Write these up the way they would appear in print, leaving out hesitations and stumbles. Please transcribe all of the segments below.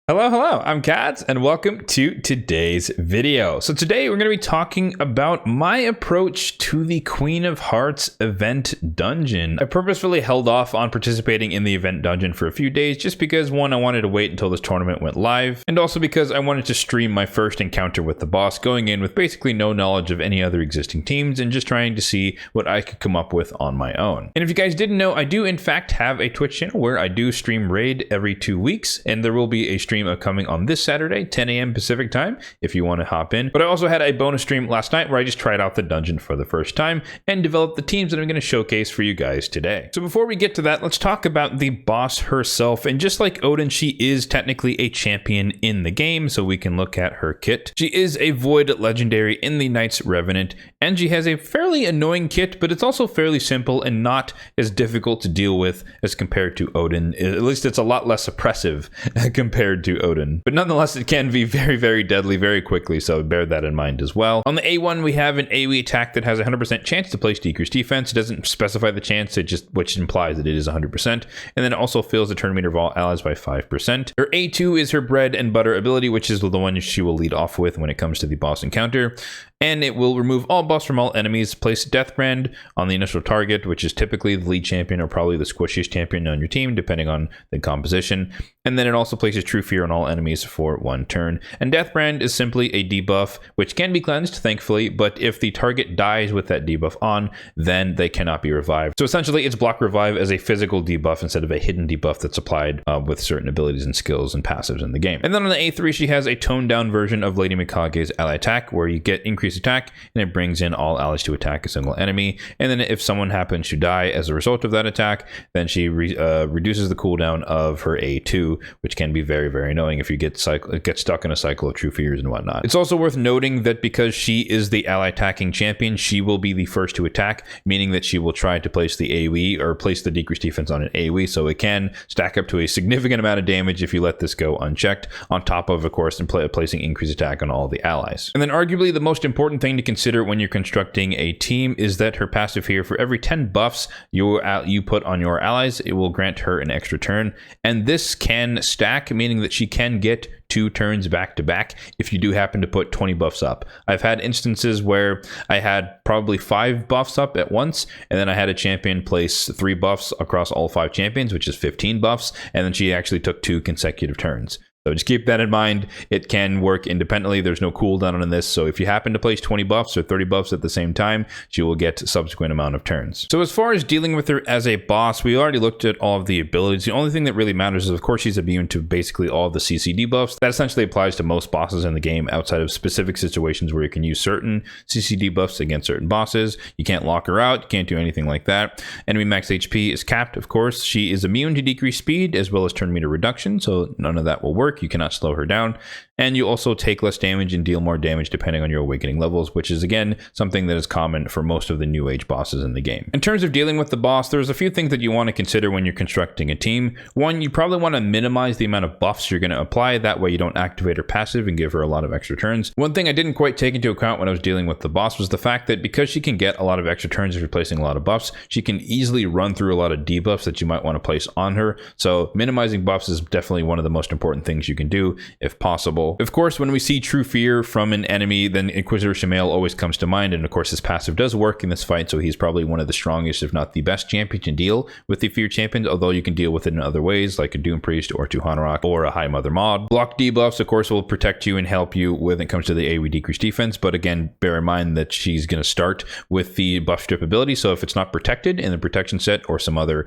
Hello, I'm Kads, and welcome to today's video. So today we're going to be talking about my approach to the Queen of Hearts event dungeon. I purposefully held off on participating in the event dungeon for a few days just because, one, I wanted to wait until this tournament went live, and also because I wanted to stream my first encounter with the boss, going in with basically no knowledge of any other existing teams and just trying to see what I could come up with on my own. And if you guys didn't know, I do in fact have a Twitch channel where I do stream Raid every 2 weeks, and there will be a stream coming on this Saturday, 10 a.m. Pacific time, if you want to hop in. But I also had a bonus stream last night where I just tried out the dungeon for the first time and developed the teams that I'm going to showcase for you guys today. So before we get to that, let's talk about the boss herself. And just like Odin, she is technically a champion in the game, so we can look at her kit. She is a Void legendary in the Knight's Revenant, and she has a fairly annoying kit, but it's also fairly simple and not as difficult to deal with as compared to Odin. At least it's a lot less oppressive compared to Odin. But nonetheless, it can be very, very deadly very quickly, so bear that in mind as well. On the A1, we have an AoE attack that has a 100% chance to place decreased defense. It doesn't specify the chance, which implies that it is 100%. And then it also fills the turn meter of all allies by 5%. Her A2 is her bread and butter ability, which is the one she will lead off with when it comes to the boss encounter. And it will remove all buffs from all enemies, place Death Brand on the initial target, which is typically the lead champion or probably the squishiest champion on your team, depending on the composition. And then it also places True Fear on all enemies for 1 turn. And Death Brand is simply a debuff, which can be cleansed, thankfully, but if the target dies with that debuff on, then they cannot be revived. So essentially, it's block revive as a physical debuff instead of a hidden debuff that's applied with certain abilities and skills and passives in the game. And then on the A3, she has a toned down version of Lady Mikage's ally attack, where you get increased attack, and it brings in all allies to attack a single enemy. And then if someone happens to die as a result of that attack, then she reduces the cooldown of her A2, which can be very, very annoying if you get stuck in a cycle of True Fears and whatnot. It's also worth noting that because she is the ally attacking champion, she will be the first to attack, meaning that she will try to place the AoE or place the decreased defense on an AoE, so it can stack up to a significant amount of damage if you let this go unchecked, on top of course, placing increased attack on all the allies. And then arguably the most important thing to consider when you're constructing a team is that her passive here, for every 10 buffs you put on your allies, it will grant her an extra turn. And this can stack, meaning that she can get 2 turns back to back if you do happen to put 20 buffs up. I've had instances where I had probably 5 buffs up at once, and then I had a champion place 3 buffs across all 5 champions, which is 15 buffs, and then she actually took 2 consecutive turns. So just keep that in mind. It can work independently. There's no cooldown on this. So if you happen to place 20 buffs or 30 buffs at the same time, she will get a subsequent amount of turns. So as far as dealing with her as a boss, we already looked at all of the abilities. The only thing that really matters is, of course, she's immune to basically all of the CC debuffs. That essentially applies to most bosses in the game outside of specific situations where you can use certain CC debuffs against certain bosses. You can't lock her out. You can't do anything like that. Enemy max HP is capped, of course. She is immune to decreased speed as well as turn meter reduction, so none of that will work. You cannot slow her down, and you also take less damage and deal more damage depending on your awakening levels, which is again something that is common for most of the new age bosses in the game. In terms of dealing with the boss, there's a few things that you want to consider when you're constructing a team. One, you probably want to minimize the amount of buffs you're going to apply, that way you don't activate her passive and give her a lot of extra turns. One thing I didn't quite take into account when I was dealing with the boss was the fact that because she can get a lot of extra turns if you're placing a lot of buffs, she can easily run through a lot of debuffs that you might want to place on her. So minimizing buffs is definitely one of the most important things you can do if possible. Of course, when we see True Fear from an enemy, then Inquisitor Shamael always comes to mind, and of course his passive does work in this fight, so he's probably one of the strongest, if not the best champion to deal with the Fear champions, although you can deal with it in other ways, like a Doom Priest or Tuhanarok or a High Mother Mod. Block debuffs, of course, will protect you and help you when it comes to the AoE decreased defense, but again, bear in mind that she's going to start with the buff strip ability, so if it's not protected in the protection set or some other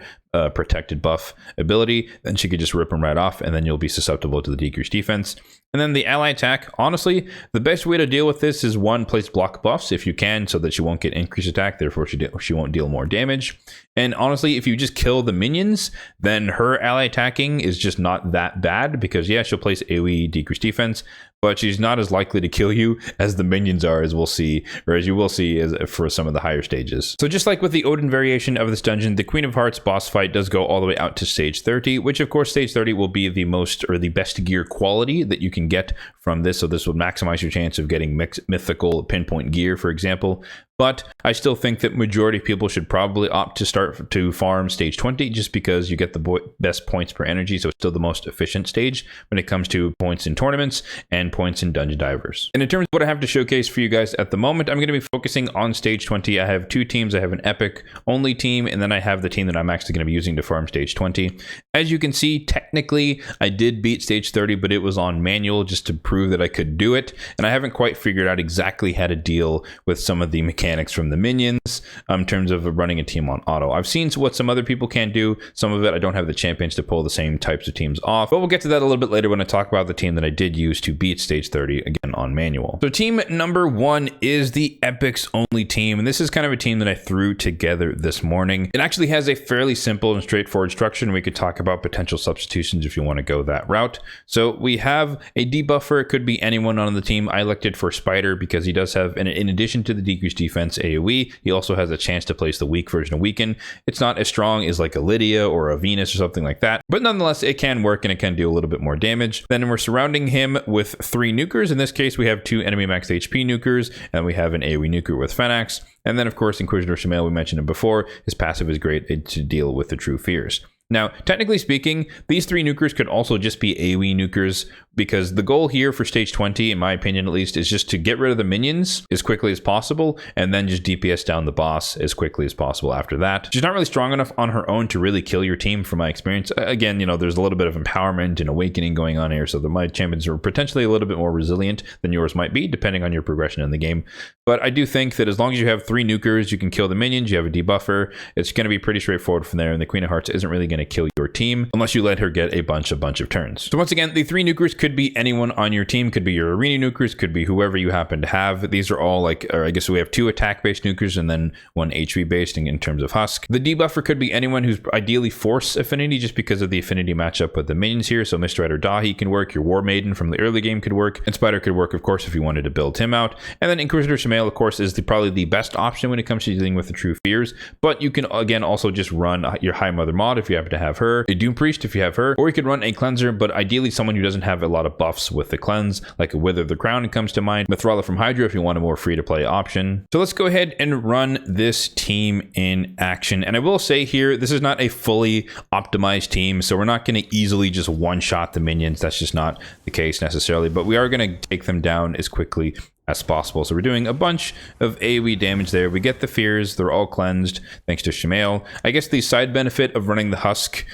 protected buff ability, then she could just rip them right off, and then you'll be susceptible to the decreased defense. And then the ally attack, honestly, the best way to deal with this is, one, place block buffs if you can, so that she won't get increased attack, therefore she won't deal more damage. And honestly, if you just kill the minions, then her ally attacking is just not that bad, because yeah, she'll place AoE decreased defense, but she's not as likely to kill you as the minions are, as we'll see, or as you will see for some of the higher stages. So just like with the Odin variation of this dungeon, the Queen of Hearts boss fight does go all the way out to stage 30, which of course stage 30 will be the most, or the best gear quality that you can get from this. So this will maximize your chance of getting mythical pinpoint gear, for example. but I still think that majority of people should probably opt to start to farm stage 20 just because you get the best points per energy, so it's still the most efficient stage when it comes to points in tournaments and points in Dungeon Divers. And in terms of what I have to showcase for you guys at the moment, I'm going to be focusing on stage 20. I have two teams. I have an epic only team, and then I have the team that I'm actually going to be using to farm stage 20. As you can see, technically I did beat stage 30, but it was on manual just to prove that I could do it, and I haven't quite figured out exactly how to deal with some of the mechanics from the minions in terms of running a team on auto. I've seen what some other people can do. Some of it I don't have the champions to pull the same types of teams off, but we'll get to that a little bit later when I talk about the team that I did use to beat stage 30 again on manual. So team number 1 is the epics only team, and this is kind of a team that I threw together this morning. It actually has a fairly simple and straightforward structure, and we could talk about potential substitutions if you want to go that route. So we have a debuffer. It could be anyone on the team. I elected for Spider because he does have, in addition to the decreased defense AoE, he also has a chance to place the weak version of Weaken. It's not as strong as like a Lydia or a Venus or something like that, but nonetheless it can work and it can do a little bit more damage. Then we're surrounding him with 3 nukers. In this case we have 2 enemy max HP nukers, and we have an AoE nuker with Fenax. And then of course Inquisitor Shamail, we mentioned him before. His passive is great to deal with the true fears. Now, technically speaking, these 3 nukers could also just be AoE nukers, because the goal here for stage 20, in my opinion at least, is just to get rid of the minions as quickly as possible, and then just DPS down the boss as quickly as possible after that. She's not really strong enough on her own to really kill your team from my experience. Again, you know, there's a little bit of empowerment and awakening going on here, so my champions are potentially a little bit more resilient than yours might be, depending on your progression in the game. But I do think that as long as you have 3 nukers, you can kill the minions, you have a debuffer, it's going to be pretty straightforward from there, and the Queen of Hearts isn't really going to kill your team unless you let her get a bunch of turns. So once again, the 3 nukers could be anyone on your team, could be your arena nukers, could be whoever you happen to have. These are all like, or I guess we have 2 attack-based nukers and then 1 HV-based in terms of Husk. The debuffer could be anyone who's ideally Force affinity, just because of the affinity matchup with the minions here. So Mr. Rider Dahi can work, your War Maiden from the early game could work, and Spider could work, of course, if you wanted to build him out. And then Inquisitor Shamail, of course, is probably the best option when it comes to dealing with the true fears, but you can again also just run your High Mother mod if you happen to have her, a Doom Priest if you have her, or you could run a Cleanser, but ideally someone who doesn't have a lot of buffs with the cleanse, like a Wither the Crown comes to mind, Mithrala from Hydra if you want a more free-to-play option. So let's go ahead and run this team in action. And I will say here, this is not a fully optimized team, so we're not going to easily just one-shot the minions. That's just not the case necessarily, but we are going to take them down as quickly as possible. So we're doing a bunch of AoE damage there. We get the fears. They're all cleansed thanks to Shamail. I guess the side benefit of running the Husk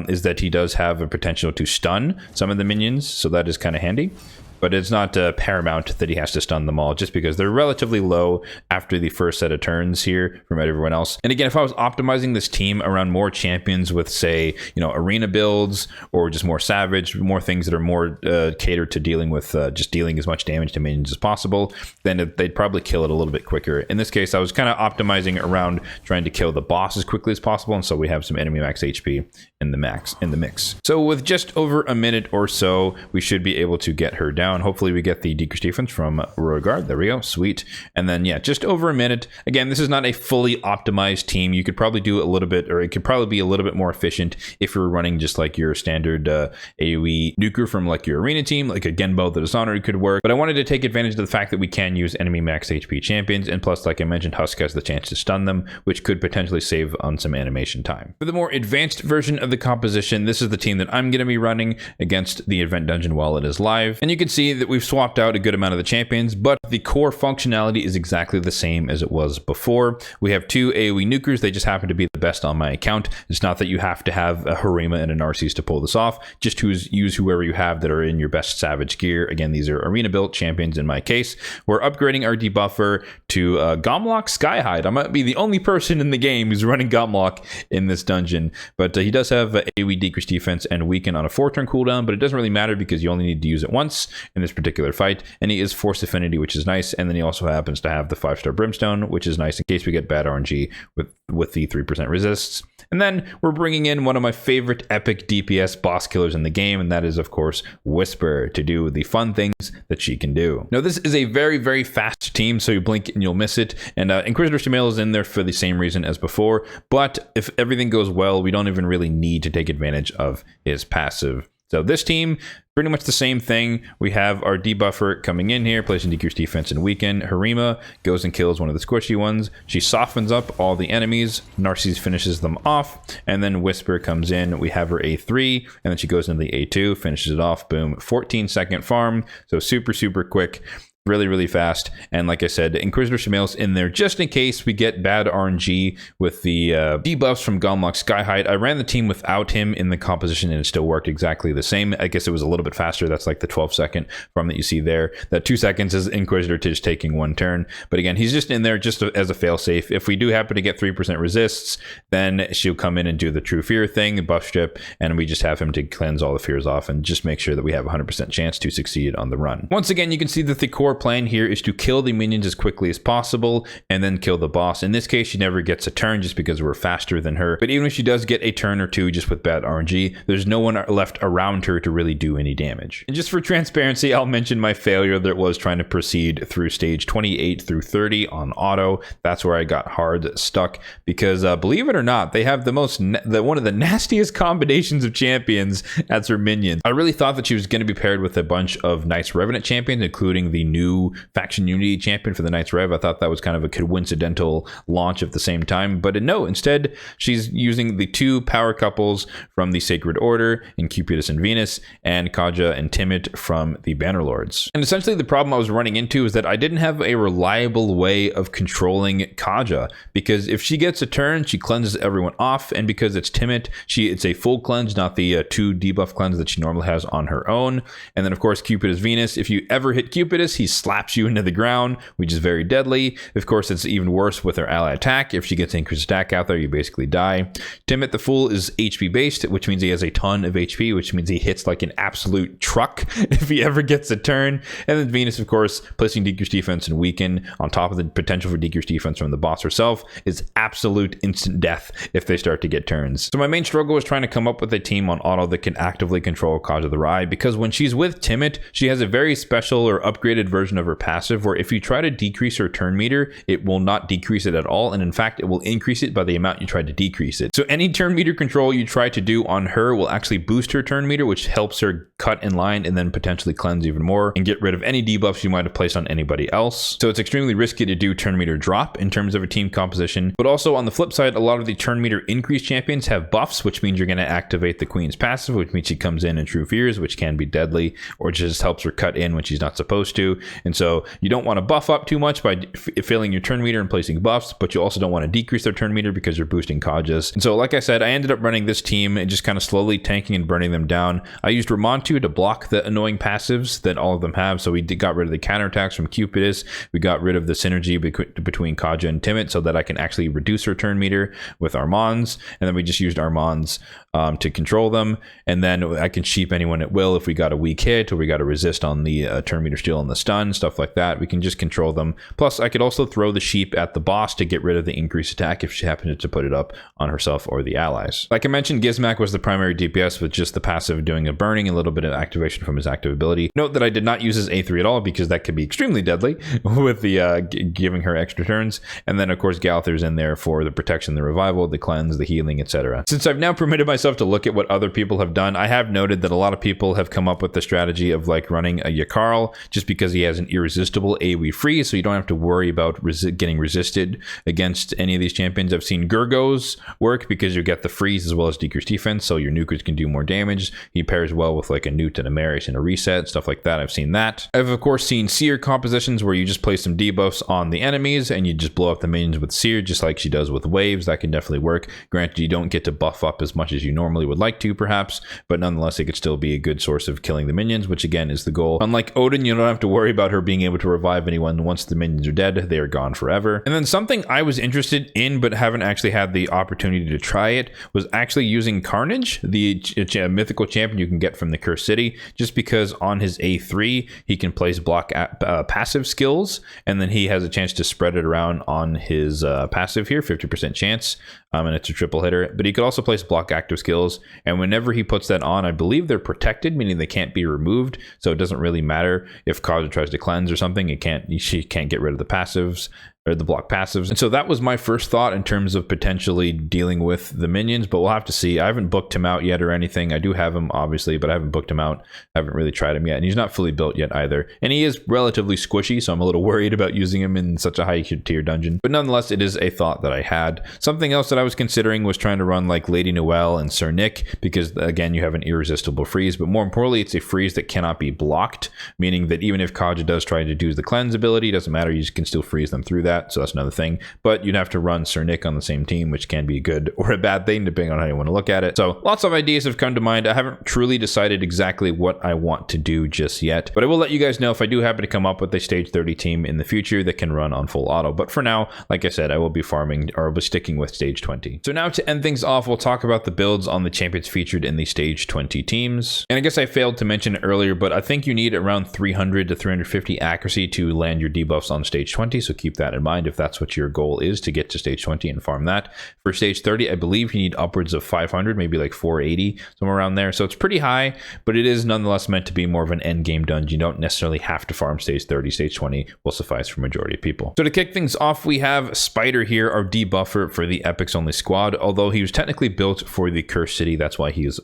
is that he does have a potential to stun some of the minions, so that is kind of handy. But it's not paramount that he has to stun them all, just because they're relatively low after the first set of turns here from everyone else. And again, if I was optimizing this team around more champions with, say, you know, arena builds or just more savage, more things that are more catered to dealing with just dealing as much damage to minions as possible, then they'd probably kill it a little bit quicker. In this case, I was kind of optimizing around trying to kill the boss as quickly as possible, and so we have some enemy max HP in the mix. So with just over a minute or so, we should be able to get her down. Hopefully we get the decreased defense from Royal. There we go. Sweet. And then, yeah, just over a minute. Again, this is not a fully optimized team. You could probably do a little bit, or it could probably be a little bit more efficient if you're running just like your standard AoE nuker from like your arena team, like a Genbo the Dishonored could work. But I wanted to take advantage of the fact that we can use enemy max HP champions. And plus, like I mentioned, Husk has the chance to stun them, which could potentially save on some animation time. For the more advanced version of the composition, this is the team that I'm going to be running against the event dungeon while it is live. And you can see that we've swapped out a good amount of the champions, but the core functionality is exactly the same as it was before. We have 2 AoE nukers. They just happen to be the best on my account. It's not that you have to have a Harima and a Narcisse to pull this off. Just use whoever you have that are in your best savage gear. Again, these are arena built champions in my case. We're upgrading our debuffer to Gomlock Skyhide. I might be the only person in the game who's running Gomlock in this dungeon, but he does have AoE decreased defense and weaken on a 4-turn cooldown, but it doesn't really matter because you only need to use it once in this particular fight, and he is Force Affinity, which is nice, and then he also happens to have the 5-star Brimstone, which is nice in case we get bad RNG with the 3% resists. And then we're bringing in one of my favorite epic DPS boss killers in the game, and that is, of course, Whisper, to do the fun things that she can do. Now, this is a very, very fast team, so you blink and you'll miss it, and Inquisitor Shamail is in there for the same reason as before, but if everything goes well, we don't even really need to take advantage of his passive So this team, pretty much the same thing. We have our debuffer coming in here, placing decreased defense and weaken. Harima goes and kills one of the squishy ones. She softens up all the enemies. Narcisse finishes them off. And then Whisper comes in. We have her A3, and then she goes into the A2, finishes it off. Boom. 14-second farm. So super, super quick. Really, really fast. And like I said, Inquisitor Shamail's in there just in case we get bad RNG with the debuffs from Gomlock Skyhide. I ran the team without him in the composition and it still worked exactly the same. I guess it was a little bit faster. That's like the 12-second farm that you see there. That 2 seconds is Inquisitor to just taking 1 turn. But again, he's just in there just as a failsafe. If we do happen to get 3% resists, then she'll come in and do the True Fear thing, buff strip, and we just have him to cleanse all the fears off and just make sure that we have a 100% chance to succeed on the run. Once again, you can see that the core plan here is to kill the minions as quickly as possible and then kill the boss. In this case, she never gets a turn just because we're faster than her. But even if she does get a turn or two just with bad RNG, there's no one left around her to really do any damage. And just for transparency, I'll mention my failure that was trying to proceed through stage 28 through 30 on auto. That's where I got hard stuck because believe it or not, they have one of the nastiest combinations of champions as her minions. I really thought that she was going to be paired with a bunch of Knights Revenant champions, including the new Faction Unity champion for the Knights Rev. I thought that was kind of a coincidental launch at the same time, but no, instead she's using the 2 power couples from the Sacred Order in Cupidus and Venus, and Kaja and Timid from the Bannerlords. And essentially the problem I was running into is that I didn't have a reliable way of controlling Kaja, because if she gets a turn, she cleanses everyone off, and because it's Timid, it's a full cleanse, not the 2 debuff cleanse that she normally has on her own. And then of course Cupidus Venus, if you ever hit Cupidus, he slaps you into the ground, which is very deadly. Of course, it's even worse with her ally attack. If she gets an increased attack out there, you basically die. Timid the Fool is HP based, which means he has a ton of HP, which means he hits like an absolute truck if he ever gets a turn. And then Venus, of course, placing decreased defense and weaken on top of the potential for decreased defense from the boss herself is absolute instant death if they start to get turns. So my main struggle was trying to come up with a team on auto that can actively control Kaja the Rai, because when she's with Timid, she has a very special or upgraded version of her passive where if you try to decrease her turn meter, it will not decrease it at all, and in fact it will increase it by the amount you try to decrease it. So any turn meter control you try to do on her will actually boost her turn meter, which helps her cut in line and then potentially cleanse even more and get rid of any debuffs you might have placed on anybody else. So it's extremely risky to do turn meter drop in terms of a team composition. But also on the flip side, a lot of the turn meter increase champions have buffs, which means you're going to activate the Queen's passive, which means she comes in True Fears, which can be deadly, or just helps her cut in when she's not supposed to. And so you don't want to buff up too much by filling your turn meter and placing buffs, but you also don't want to decrease their turn meter because you're boosting Kajas. And so like I said, I ended up running this team and just kind of slowly tanking and burning them down. I used Ramontu to block the annoying passives that all of them have. So we got rid of the counterattacks from Cupidus. We got rid of the synergy between Kaja and Timid so that I can actually reduce her turn meter with Armands. And then we just used Armands to control them. And then I can sheep anyone at will if we got a weak hit or we got a resist on the turn meter steal and the stun, stuff like that. We can just control them. Plus, I could also throw the sheep at the boss to get rid of the increased attack if she happened to put it up on herself or the allies. Like I mentioned, Gizmak was the primary DPS with just the passive doing a burning, a little bit of activation from his active ability. Note that I did not use his A3 at all because that could be extremely deadly with the giving her extra turns. And then, of course, Galther's in there for the protection, the revival, the cleanse, the healing, etc. Since I've now permitted myself to look at what other people have done, I have noted that a lot of people have come up with the strategy of like running a Yakarl just because he has an irresistible AoE freeze, so you don't have to worry about getting resisted against any of these champions. I've seen Gurgos work because you get the freeze as well as decreased defense, so your nukers can do more damage. He pairs well with like a Newt and a Marius and a reset, stuff like that. I've seen that. I've of course seen Seer compositions where you just place some debuffs on the enemies and you just blow up the minions with Seer just like she does with waves. That can definitely work. Granted, you don't get to buff up as much as you normally would like to perhaps, but nonetheless it could still be a good source of killing the minions, which again is the goal. Unlike Odin, you don't have to worry about her being able to revive anyone. Once the minions are dead, they are gone forever. And then something I was interested in but haven't actually had the opportunity to try it was actually using Carnage, the mythical champion you can get from the Cursed City, just because on his A3 he can place block passive skills, and then he has a chance to spread it around on his passive here, 50% chance, and it's a triple hitter. But he could also place block active skills, and whenever he puts that on, I believe they're protected, meaning they can't be removed, so it doesn't really matter if Kaja tries to cleanse or something. She can't get rid of the passives. or the block passives. And so that was my first thought in terms of potentially dealing with the minions, but we'll have to see. I haven't booked him out yet or anything. I do have him obviously, but I haven't booked him out. I haven't really tried him yet, and he's not fully built yet either. And he is relatively squishy, so I'm a little worried about using him in such a high tier dungeon. But nonetheless, it is a thought that I had. Something else that I was considering was trying to run like Lady Noelle and Sir Nick, because again, you have an irresistible freeze, but more importantly, it's a freeze that cannot be blocked, meaning that even if Kaja does try to do the cleanse ability, doesn't matter, you can still freeze them through that. So that's another thing. But you'd have to run Sir Nick on the same team, which can be a good or a bad thing depending on how you want to look at it. So lots of ideas have come to mind. I haven't truly decided exactly what I want to do just yet, but I will let you guys know if I do happen to come up with a stage 30 team in the future that can run on full auto. But for now, like I said, I will be farming, or I'll be sticking with stage 20. So now to end things off, we'll talk about the builds on the champions featured in the stage 20 teams. And I guess I failed to mention it earlier, but I think you need around 300 to 350 accuracy to land your debuffs on stage 20. So keep that in mind if that's what your goal is, to get to stage 20 and farm that. For stage 30, I believe you need upwards of 500, maybe like 480, somewhere around there. So it's pretty high, but it is nonetheless meant to be more of an end game dungeon. You don't necessarily have to farm stage 30. Stage 20 will suffice for majority of people. So to kick things off, we have Spider here, our debuffer for the epics only squad. Although he was technically built for the Cursed City, that's why he is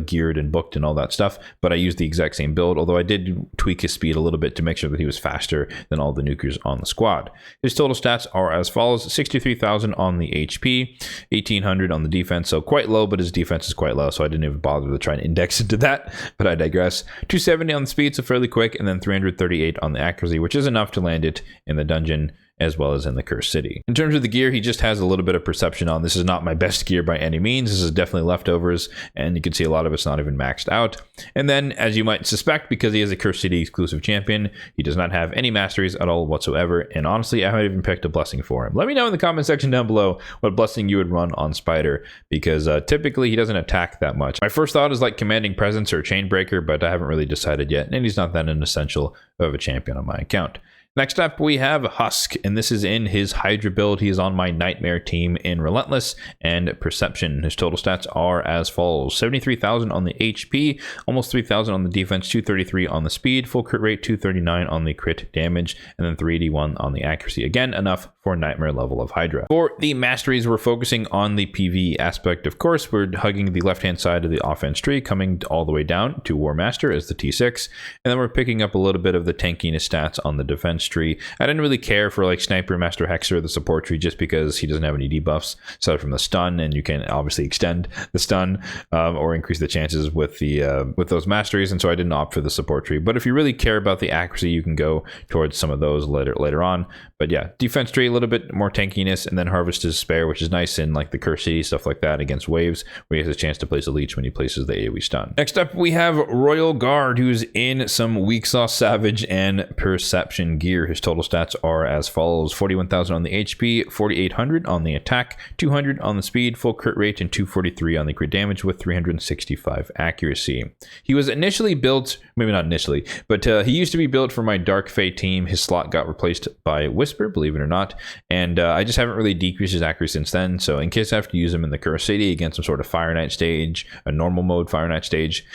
geared and booked and all that stuff. But I used the exact same build, although I did tweak his speed a little bit to make sure that he was faster than all the nukers on the squad. His total stats are as follows: 63,000 on the HP, 1,800 on the defense, so quite low, but his defense is quite low, so I didn't even bother to try and index into that, but I digress. 270 on the speed, so fairly quick, and then 338 on the accuracy, which is enough to land it in the dungeon as well as in the Cursed City. In terms of the gear, he just has a little bit of perception on. This is not my best gear by any means. This is definitely leftovers, and you can see a lot of it's not even maxed out. And then, as you might suspect, because he is a Cursed City exclusive champion, he does not have any masteries at all whatsoever, and honestly, I haven't even picked a blessing for him. Let me know in the comment section down below what blessing you would run on Spider, because typically he doesn't attack that much. My first thought is like Commanding Presence or Chainbreaker, but I haven't really decided yet, and he's not that an essential of a champion on my account. Next up, we have Husk, and this is in his Hydra build. He is on my Nightmare team in Relentless and Perception. His total stats are as follows: 73,000 on the HP, almost 3,000 on the defense, 233 on the speed, full crit rate, 239 on the crit damage, and then 381 on the accuracy. Again, enough for Nightmare level of Hydra. For the masteries, we're focusing on the PvE aspect. Of course, we're hugging the left-hand side of the offense tree, coming all the way down to War Master as the T6, and then we're picking up a little bit of the tankiness stats on the defense tree. I didn't really care for like Sniper, Master Hexer, the support tree, just because he doesn't have any debuffs aside from the stun, and you can obviously extend the stun or increase the chances with the with those masteries, and so I didn't opt for the support tree. But if you really care about the accuracy, you can go towards some of those later on. But yeah, defense tree, a little bit more tankiness, and then Harvest is Spare, which is nice in like the Cursed City, stuff like that, against waves, where he has a chance to place a leech when he places the AoE stun. Next up, we have Royal Guard, who's in some Weak Sauce Savage and Perception gear. His total stats are as follows: 41,000 on the HP, 4,800 on the attack, 200 on the speed, full crit rate, and 243 on the crit damage with 365 accuracy. He was initially built, maybe not initially, but he used to be built for my Dark Fate team. His slot got replaced by Whisper, believe it or not, and I just haven't really decreased his accuracy since then. So in case I have to use him in the Cursed City against some sort of Fire Knight stage, a normal mode Fire Knight stage,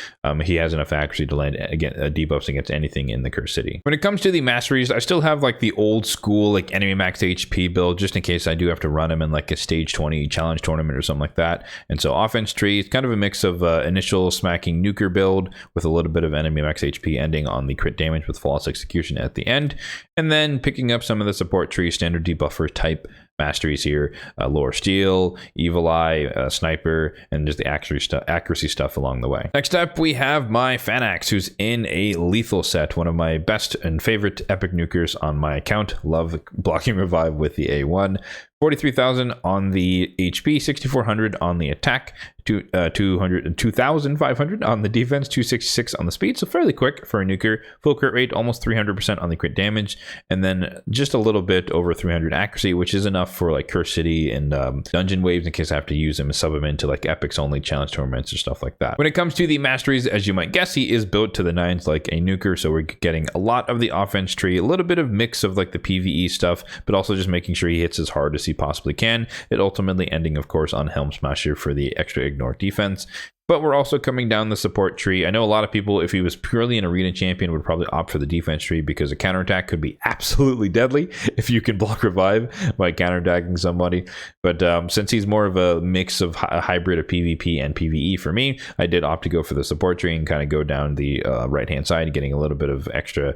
he has enough accuracy to land debuffs against anything in the Cursed City. When it comes to the masteries, I still have like the old school like enemy max HP build, just in case I do have to run him in like a stage 20 challenge tournament or something like that. And so offense tree is kind of a mix of initial smacking nuker build with a little bit of enemy max HP ending on the crit damage with flawless execution at the end, and then picking up some of the support tree standard debuffer type masteries here, Lower Steel, Evil Eye, Sniper, and just the accuracy stuff along the way. Next up, we have my Fanax, who's in a lethal set, one of my best and favorite epic nukers on my account. Love blocking revive with the A1. 43,000 on the HP, 6,400 on the attack, 2,500 on the defense, 266 on the speed, so fairly quick for a nuker. Full crit rate, almost 300% on the crit damage, and then just a little bit over 300 accuracy, which is enough for like Cursed City and dungeon waves in case I have to use them and sub them into like epics only challenge tournaments or stuff like that. When it comes to the masteries, as you might guess, he is built to the nines like a nuker, so we're getting a lot of the offense tree, a little bit of mix of like the PvE stuff, but also just making sure he hits as hard as he possibly can. It ultimately ending, of course, on Helm Smasher for the extra ignore defense. but we're also coming down the support tree. I know a lot of people, if he was purely an arena champion, would probably opt for the defense tree because a counterattack could be absolutely deadly if you can block revive by counterattacking somebody. But since he's more of a mix of a hybrid of PvP and PvE for me, I did opt to go for the support tree and kind of go down the right hand side, getting a little bit of extra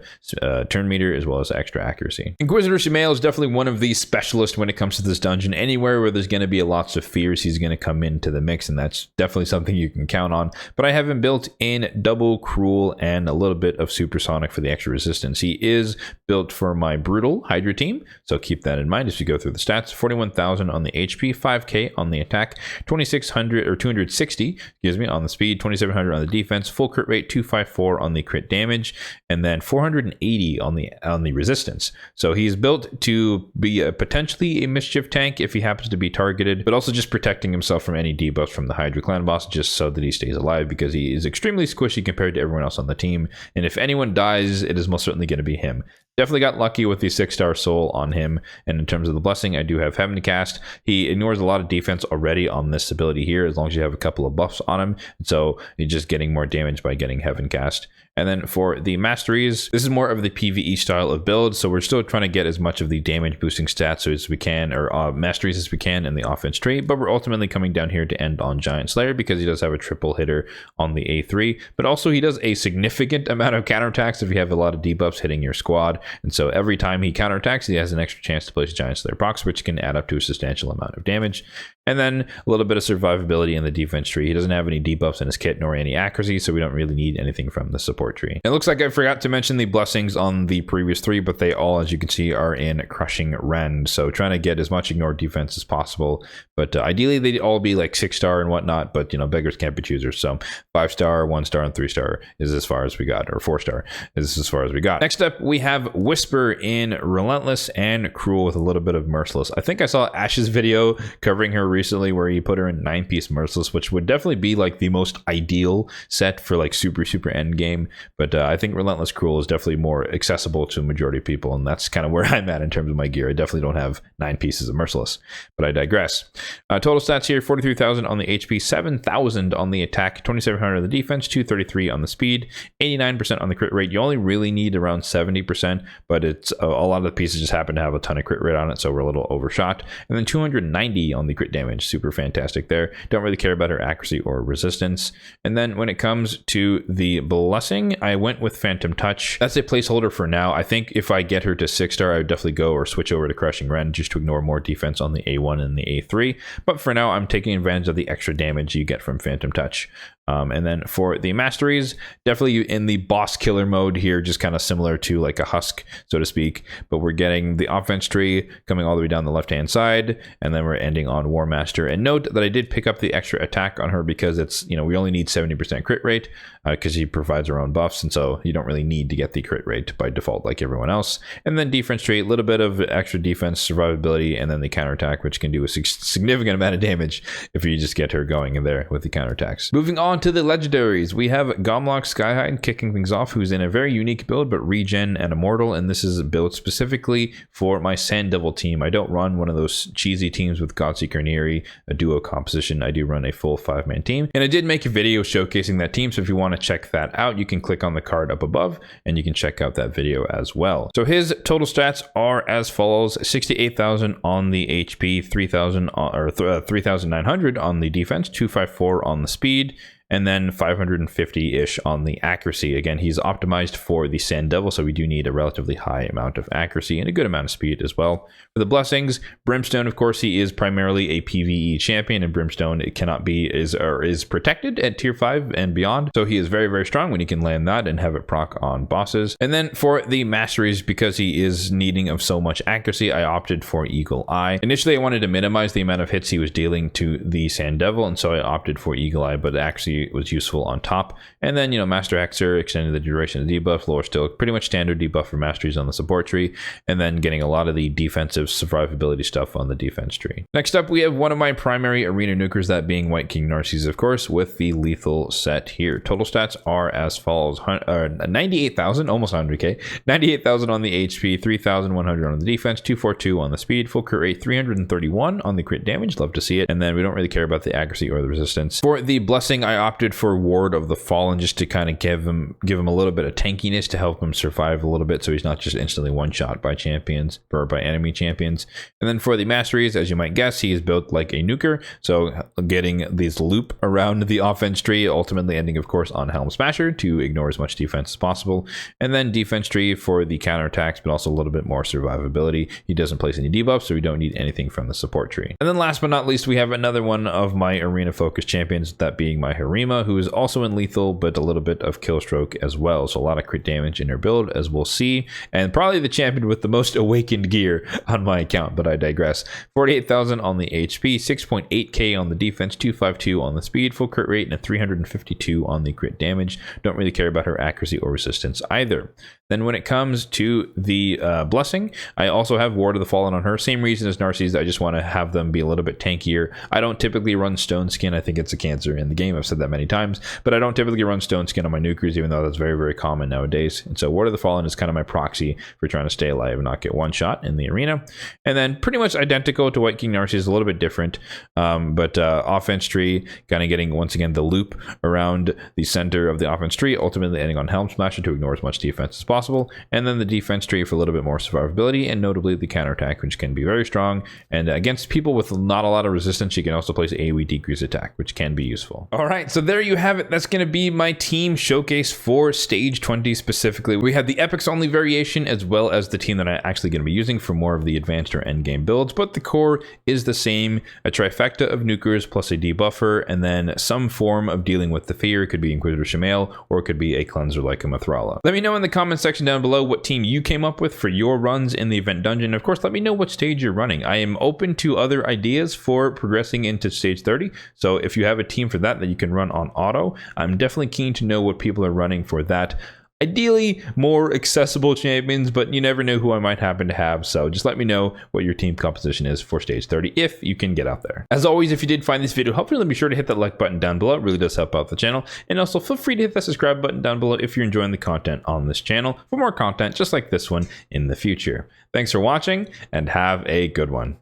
turn meter as well as extra accuracy. Inquisitor Shemael is definitely one of the specialists when it comes to this dungeon. Anywhere where there's going to be lots of fears, he's going to come into the mix, and that's definitely something you can count on. But I have him built in double cruel and a little bit of supersonic for the extra resistance. He is built for my brutal Hydra team, so keep that in mind as we go through the stats. 41,000 on the HP, 5k on the attack, 2600 or 260 excuse me on the speed, 2700 on the defense, full crit rate, 254 on the crit damage, and then 480 on the resistance. So he's built to be potentially a mischief tank if he happens to be targeted, but also just protecting himself from any debuffs from the Hydra clan boss, just so that he stays alive, because he is extremely squishy compared to everyone else on the team, and if anyone dies, it is most certainly going to be him. Definitely got lucky with the 6-star soul on him. And in terms of the blessing, I do have Heaven Cast. He ignores a lot of defense already on this ability here, as long as you have a couple of buffs on him. So you're just getting more damage by getting Heaven Cast. And then for the masteries, this is more of the PvE style of build. So we're still trying to get as much of the damage boosting stats as we can, or masteries as we can in the offense tree. But we're ultimately coming down here to end on Giant Slayer because he does have a triple hitter on the A3. But also he does a significant amount of counterattacks if you have a lot of debuffs hitting your squad. And so every time he counterattacks, he has an extra chance to place Giant Slayer procs, which can add up to a substantial amount of damage. And then a little bit of survivability in the defense tree. He doesn't have any debuffs in his kit nor any accuracy, so we don't really need anything from the support tree. It looks like I forgot to mention the blessings on the previous three, but they all, as you can see, are in Crushing Rend. So trying to get as much ignored defense as possible. But ideally, they'd all be like 6-star and whatnot, but beggars can't be choosers. So 5-star, 1-star, and 3-star is as far as we got, or 4-star is as far as we got. Next up, we have Whisper in Relentless and Cruel with a little bit of Merciless. I think I saw Ash's video covering her recently where he put her in 9-piece Merciless, which would definitely be like the most ideal set for like super end game. But I think Relentless Cruel is definitely more accessible to a majority of people, and that's kind of where I'm at in terms of my gear. I definitely don't have 9 pieces of Merciless, but I digress. Total stats here: 43,000 on the HP, 7,000 on the attack, 2,700 on the defense, 233 on the speed, 89% on the crit rate. You only really need around 70%, but it's a lot of the pieces just happen to have a ton of crit rate on it, so we're a little overshot. And then 290 on the crit damage, super fantastic there. Don't really care about her accuracy or resistance. And then when it comes to the blessing, I went with Phantom Touch. That's a placeholder for now. I think if I get her to 6-star, I would definitely go or switch over to Crushing Rend just to ignore more defense on the A1 and the A3. But for now, I'm taking advantage of the extra damage you get from Phantom Touch. And then for the masteries, definitely in the boss killer mode here, just kind of similar to like a husk, so to speak. But we're getting the offense tree coming all the way down the left-hand side, and then we're ending on War Master. And note that I did pick up the extra attack on her because it's, we only need 70% crit rate because she provides her own buffs, and so you don't really need to get the crit rate by default like everyone else. And then defense tree, a little bit of extra defense, survivability, and then the counterattack, which can do a significant amount of damage if you just get her going in there with the counterattacks. Moving on to the legendaries, we have Gomlock Skyhide kicking things off, who's in a very unique build, but regen and immortal, and this is built specifically for my Sand Devil team. I don't run one of those cheesy teams with Godseeker Neri, a duo composition. I do run a full 5-man team, and I did make a video showcasing that team, so if you want to check that out, you can click on the card up above and you can check out that video as well. So his total stats are as follows: 68,000 on the HP, 3,900 on the defense, 254 on the speed, and then 550-ish on the accuracy. Again, he's optimized for the Sand Devil, so we do need a relatively high amount of accuracy and a good amount of speed as well. For the blessings, Brimstone, of course, he is primarily a PvE champion, and Brimstone is protected at tier 5 and beyond, so he is very strong when he can land that and have it proc on bosses. And then for the masteries, because he is needing of so much accuracy, I opted for Eagle Eye. Initially, I wanted to minimize the amount of hits he was dealing to the Sand Devil, and so I opted for Eagle Eye, but actually was useful on top. And then, Master Hexer extended the duration of the debuff, lower still, pretty much standard debuff for masteries on the support tree, and then getting a lot of the defensive survivability stuff on the defense tree. Next up, we have one of my primary arena nukers, that being White King Narcisse, of course, with the lethal set here. Total stats are as follows: 98,000, almost 100k, 98,000 on the HP, 3,100 on the defense, 242 on the speed, full crit rate, 331 on the crit damage, love to see it, and then we don't really care about the accuracy or the resistance. For the blessing, I opted for Ward of the Fallen just to kind of give him a little bit of tankiness to help him survive a little bit, so he's not just instantly one-shot by champions or by enemy champions. And then for the masteries, as you might guess, he is built like a nuker, so getting these loop around the offense tree, ultimately ending, of course, on Helm Smasher to ignore as much defense as possible. And then defense tree for the counterattacks, but also a little bit more survivability. He doesn't place any debuffs, so we don't need anything from the support tree. And then last but not least, we have another one of my arena focused champions, that being my Harima, who is also in lethal, but a little bit of kill stroke as well. So a lot of crit damage in her build, as we'll see, and probably the champion with the most awakened gear on my account, but I digress. 48,000 on the HP, 6.8k on the defense, 252 on the speed, full crit rate, and a 352 on the crit damage. Don't really care about her accuracy or resistance either. Then when it comes to the Blessing, I also have Ward of the Fallen on her. Same reason as Narcisse, I just want to have them be a little bit tankier. I don't typically run Stone Skin. I think it's a cancer in the game. I've said that many times, but I don't typically run Stone Skin on my nukers, even though that's very, very common nowadays. And so Ward of the Fallen is kind of my proxy for trying to stay alive and not get one shot in the arena. And then pretty much identical to White King Narcisse, a little bit different, but offense tree, kind of getting, once again, the loop around the center of the offense tree, ultimately ending on Helm Smasher to ignore as much defense as possible. And then the defense tree for a little bit more survivability, and notably the counterattack, which can be very strong. And against people with not a lot of resistance, you can also place AoE decrease attack, which can be useful. All right, so there you have it. That's going to be my team showcase for stage 20 specifically. We have the epics only variation, as well as the team that I'm actually going to be using for more of the advanced or endgame builds, but the core is the same: a trifecta of nukers plus a debuffer, and then some form of dealing with the fear. It could be Inquisitor Shamail, or it could be a cleanser like a Mithrala. Let me know in the comment section down below what team you came up with for your runs in the event dungeon. Of course, let me know what stage you're running. I am open to other ideas for progressing into stage 30, so if you have a team for that you can run on auto, I'm definitely keen to know what people are running for that. Ideally, more accessible champions, but you never know who I might happen to have, so just let me know what your team composition is for stage 30 if you can get out there. As always, if you did find this video helpful, then be sure to hit that like button down below. It really does help out the channel. And also feel free to hit that subscribe button down below if you're enjoying the content on this channel for more content just like this one in the future. Thanks for watching, and have a good one.